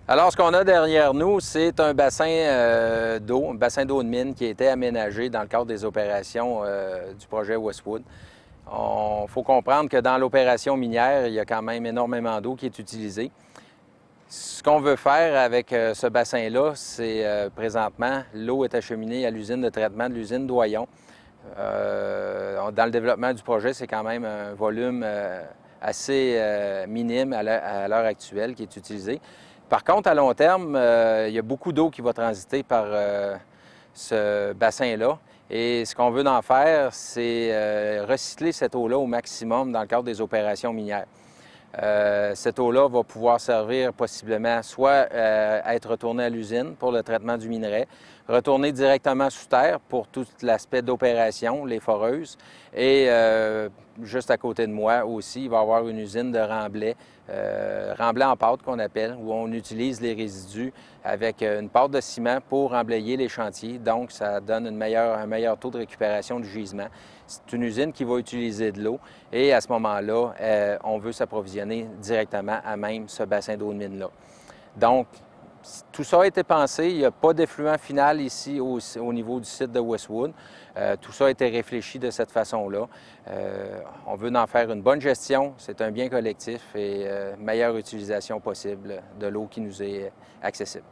Alors, ce qu'on a derrière nous, c'est un bassin d'eau, un bassin d'eau de mine qui a été aménagé dans le cadre des opérations du projet Westwood. Il faut comprendre que dans l'opération minière, il y a quand même énormément d'eau qui est utilisée. Ce qu'on veut faire avec ce bassin-là, c'est présentement, l'eau est acheminée à l'usine de traitement de l'usine Doyon. Dans le développement du projet, c'est quand même un volume assez minime à l'heure actuelle qui est utilisé. Par contre, à long terme, il y a beaucoup d'eau qui va transiter par ce bassin-là. Et ce qu'on veut en faire, c'est recycler cette eau-là au maximum dans le cadre des opérations minières. Cette eau-là va pouvoir servir possiblement soit être retournée à l'usine pour le traitement du minerai, retourner directement sous terre pour tout l'aspect d'opération, les foreuses, et juste à côté de moi aussi, il va y avoir une usine de remblai, remblai en pâte qu'on appelle, où on utilise les résidus avec une pâte de ciment pour emblayer les chantiers. Donc, ça donne un meilleur taux de récupération du gisement. C'est une usine qui va utiliser de l'eau et à ce moment-là, on veut s'approvisionner directement à même ce bassin d'eau de mine-là. Donc, tout ça a été pensé. Il n'y a pas d'effluent final ici au niveau du site de Westwood. Tout ça a été réfléchi de cette façon-là. On veut en faire une bonne gestion. C'est un bien collectif et meilleure utilisation possible de l'eau qui nous est accessible.